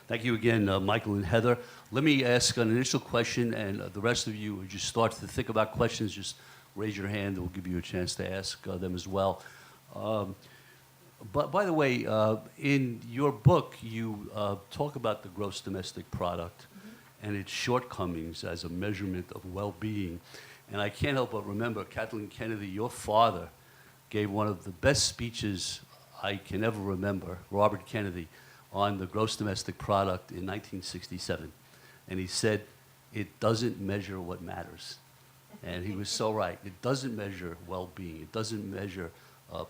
Thank you again, Michael and Heather. Let me ask an initial question, and the rest of you, as you start to think about questions, just raise your hand, and we'll give you a chance to ask them as well. But by the way, in your book, you talk about the gross domestic product and its shortcomings as a measurement of well-being. And I can't help but remember Kathleen Kennedy, your father, gave one of the best speeches I can ever remember, Robert Kennedy, on the gross domestic product in 1967. And he said, it doesn't measure what matters. And he was so right. It doesn't measure well-being. It doesn't measure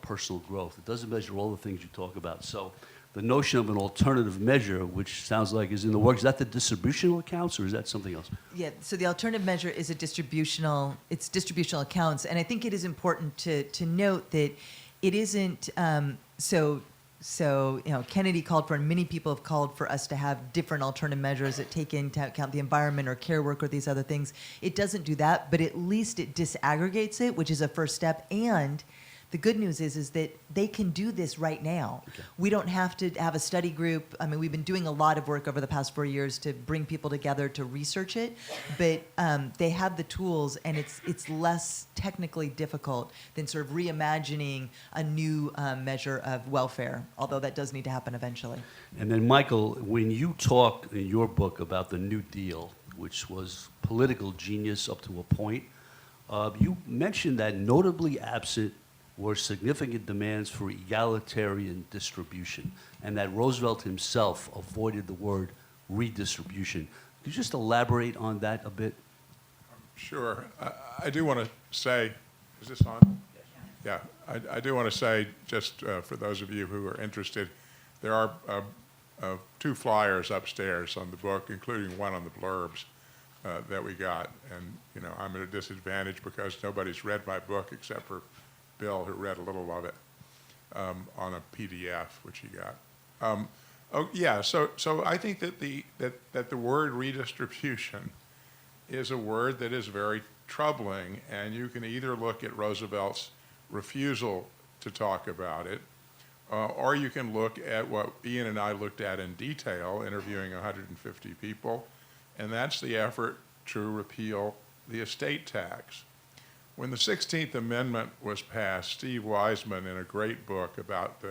personal growth. It doesn't measure all the things you talk about. So the notion of an alternative measure, which sounds like is in the works, is that the distributional accounts or is that something else? Yeah, so the alternative measure is distributional accounts. And I think it is important to note that it isn't, so, Kennedy called for, and many people have called for us to have different alternative measures that take into account the environment or care work or these other things. It doesn't do that, but at least it disaggregates it, which is a first step. And the good news is that they can do this right now. Okay. We don't have to have a study group. I mean, we've been doing a lot of work over the past 4 years to bring people together to research it, but they have the tools, and it's less technically difficult than sort of reimagining a new measure of welfare, although that does need to happen eventually. And then, Michael, when you talk in your book about the New Deal, which was political genius up to a point, you mentioned that notably absent were significant demands for egalitarian distribution, and that Roosevelt himself avoided the word redistribution. Could you just elaborate on that a bit? Sure. I do want to say, is this on? Yeah. I do want to say, just for those of you who are interested, there are 2 flyers upstairs on the book, including one on the blurbs that we got. And, I'm at a disadvantage because nobody's read my book except for Bill, who read a little of it on a PDF, which he got. So I think that the word redistribution is a word that is very troubling, and you can either look at Roosevelt's refusal to talk about it, or you can look at what Ian and I looked at in detail, interviewing 150 people, and that's the effort to repeal the estate tax. When the 16th Amendment was passed, Steve Wiseman, in a great book about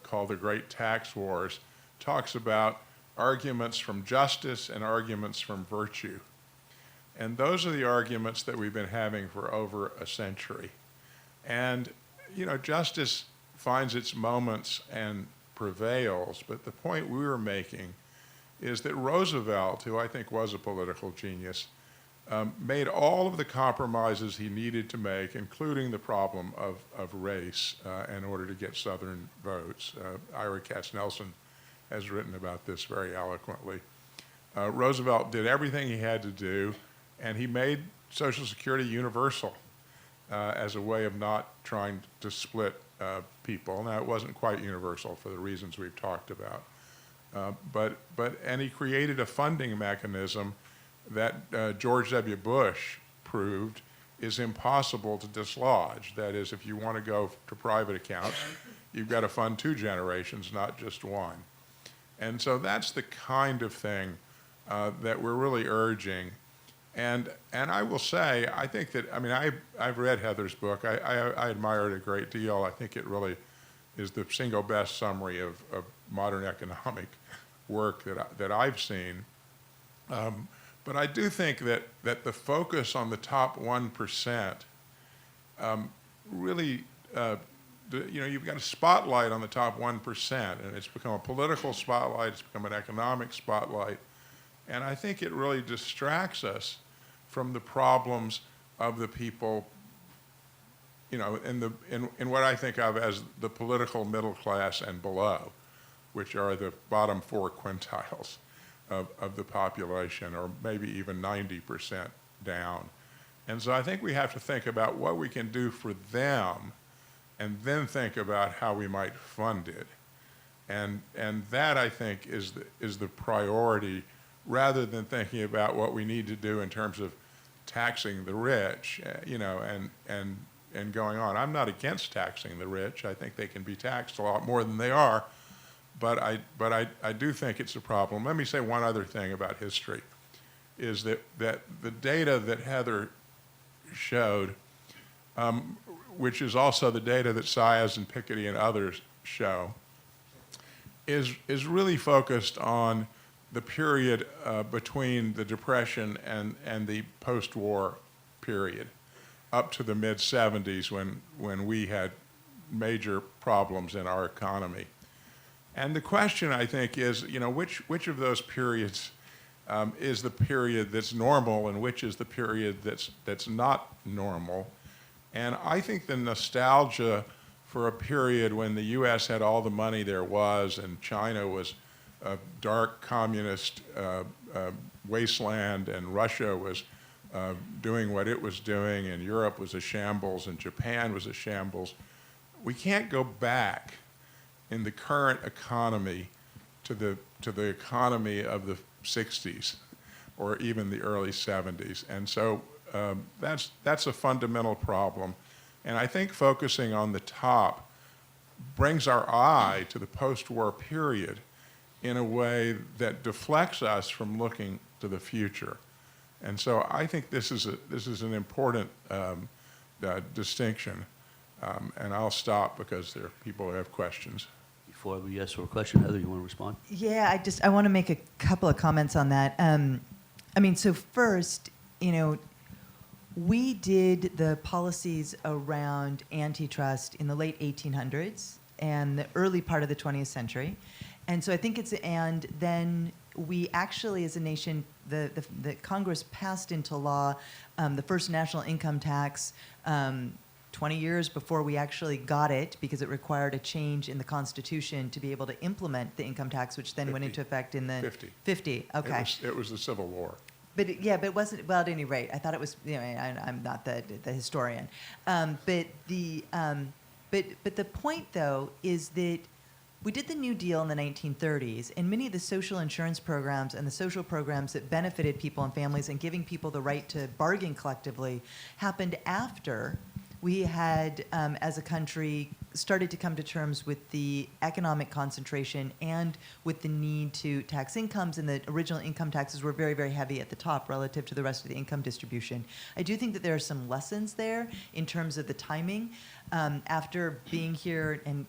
called The Great Tax Wars, talks about arguments from justice and arguments from virtue. And those are the arguments that we've been having for over a century. And, justice finds its moments and prevails, but the point we were making is that Roosevelt, who I think was a political genius, made all of the compromises he needed to make, including the problem of race, in order to get Southern votes. Ira Katznelson has written about this very eloquently. Roosevelt did everything he had to do, and he made Social Security universal as a way of not trying to split people. Now, it wasn't quite universal for the reasons we've talked about. And he created a funding mechanism that George W. Bush proved is impossible to dislodge. That is, if you want to go to private accounts, you've got to fund 2 generations, not just one. And so that's the kind of thing that we're really urging. And I will say, I think that, I've read Heather's book. I admire it a great deal. I think it really is the single best summary of modern economic work that I've seen. But I do think that the focus on the top 1% really, you've got a spotlight on the top 1%, and it's become a political spotlight, it's become an economic spotlight, and I think it really distracts us from the problems of the people, in what I think of as the political middle class and below, which are the bottom 4 quintiles of the population, or maybe even 90% down. And so I think we have to think about what we can do for them, and then think about how we might fund it. And that, I think, is the priority, rather than thinking about what we need to do in terms of taxing the rich, and going on. I'm not against taxing the rich. I think they can be taxed a lot more than they are. but I do think it's a problem. Let me say one other thing about history, is that the data that Heather showed, which is also the data that Saez and Piketty and others show, is really focused on the period between the Depression and the post-war period, up to the mid-'70s when we had major problems in our economy. And the question, I think, is, which of those periods is the period that's normal and which is the period that's not normal? And I think the nostalgia for a period when the U.S. had all the money there was and China was a dark communist wasteland and Russia was doing what it was doing and Europe was a shambles and Japan was a shambles. We can't go back in the current economy to the economy of the 60s or even the early 70s. And so that's a fundamental problem. And I think focusing on the top brings our eye to the post-war period in a way that deflects us from looking to the future. And so I think this is an important distinction. And I'll stop because there are people who have questions. Before we ask for a question, Heather, you want to respond? Yeah, I want to make a couple of comments on that. So first, we did the policies around antitrust in the late 1800s and the early part of the 20th century. And so I think and then we actually, as a nation, the Congress passed into law the first national income tax 20 years before we actually got it, because it required a change in the Constitution to be able to implement the income tax, which then 50. went into effect in the 50. 50. Okay. It was the Civil War. But it wasn't. Well, at any rate, I thought it was. I'm not the historian. But the point though is that we did the New Deal in the 1930s, and many of the social insurance programs and the social programs that benefited people and families and giving people the right to bargain collectively happened after we had, as a country, started to come to terms with the economic concentration and with the need to tax incomes, and the original income taxes were very, very heavy at the top relative to the rest of the income distribution. I do think that there are some lessons there in terms of the timing. After being here and,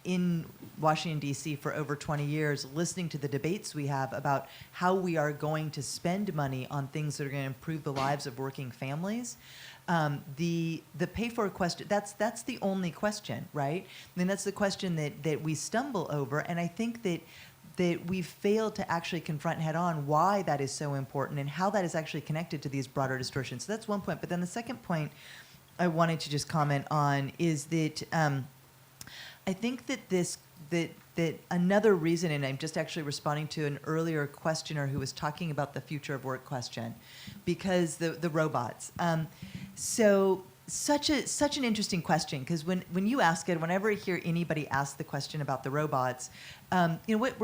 in Washington, D.C. for over 20 years, listening to the debates we have about how we are going to spend money on things that are going to improve the lives of working families, the pay for question, that's the only question, right? I mean, that's the question that we stumble over, and I think that we've failed to actually confront head on why that is so important and how that is actually connected to these broader distortions. So that's one point. But then the second point I wanted to just comment on is that I think that another reason, and I'm just actually responding to an earlier questioner who was talking about the future of work question, because the robots. So such an interesting question, because when you ask it, whenever I hear anybody ask the question about the robots, what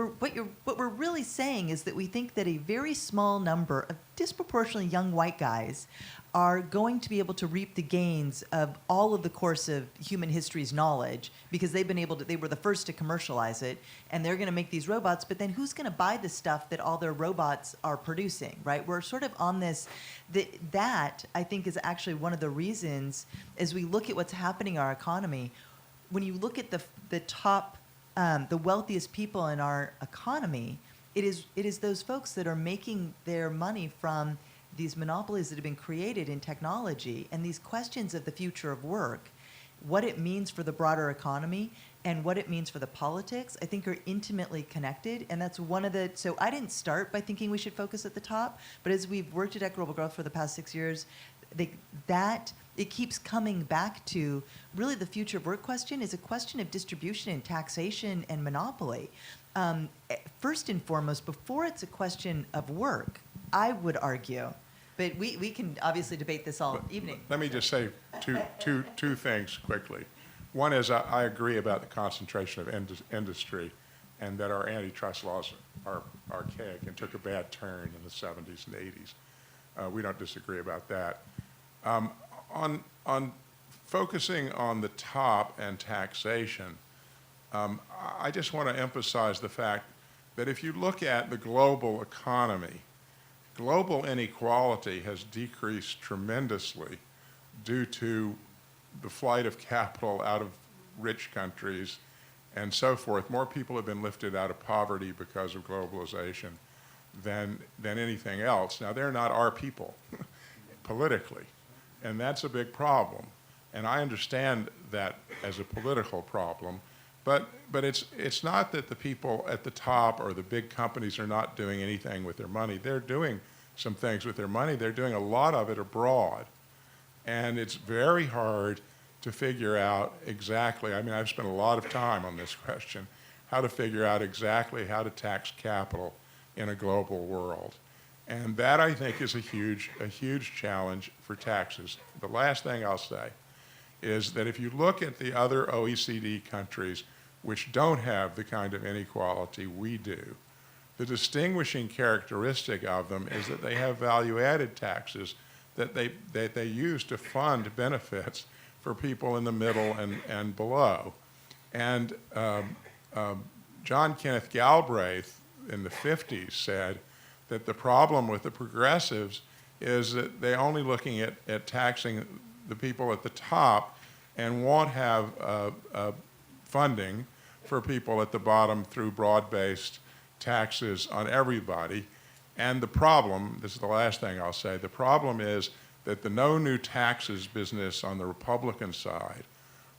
we're really saying is that we think that a very small number of disproportionately young white guys are going to be able to reap the gains of all of the course of human history's knowledge, because they were the first to commercialize it, and they're going to make these robots, but then who's going to buy the stuff that all their robots are producing, right? We're sort of on this, that I think is actually one of the reasons, as we look at what's happening in our economy, when you look at the top, the wealthiest people in our economy, it is those folks that are making their money from these monopolies that have been created in technology, and these questions of the future of work, what it means for the broader economy and what it means for the politics, I think are intimately connected. And that's so I didn't start by thinking we should focus at the top, but as we've worked at Equitable Growth for the past 6 years, it keeps coming back to really the future of work question is a question of distribution and taxation and monopoly. First and foremost, before it's a question of work, I would argue, but we can obviously debate this all evening. Let me just say two things quickly. One is I agree about the concentration of industry and that our antitrust laws are archaic and took a bad turn in the 70s and 80s. We don't disagree about that. On focusing on the top and taxation, I just want to emphasize the fact that if you look at the global economy, global inequality has decreased tremendously due to the flight of capital out of rich countries and so forth. More people have been lifted out of poverty because of globalization than anything else. Now, they're not our people politically, and that's a big problem. And I understand that as a political problem, but it's not that the people at the top or the big companies are not doing anything with their money. They're doing some things with their money. They're doing a lot of it abroad. And it's very hard to figure out exactly, I mean, I've spent a lot of time on this question, how to figure out exactly how to tax capital in a global world. And that, I think, is a huge challenge for taxes. The last thing I'll say is that if you look at the other OECD countries which don't have the kind of inequality we do, the distinguishing characteristic of them is that they have value-added taxes that they use to fund benefits for people in the middle and below. And John Kenneth Galbraith in the 50s said that the problem with the progressives is that they're only looking at taxing the people at the top and won't have funding for people at the bottom through broad-based taxes on everybody. And the problem, this is the last thing I'll say, the problem is that the no new taxes business on the Republican side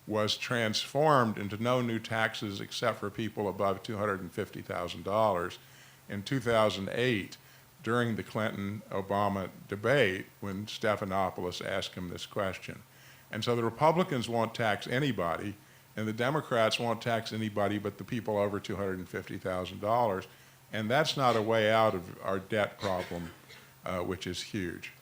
was transformed into no new taxes except for people above $250,000 in 2008 during the Clinton-Obama debate when Stephanopoulos asked him this question. And so the Republicans won't tax anybody, and the Democrats won't tax anybody but the people over $250,000. And that's not a way out of our debt problem, which is huge.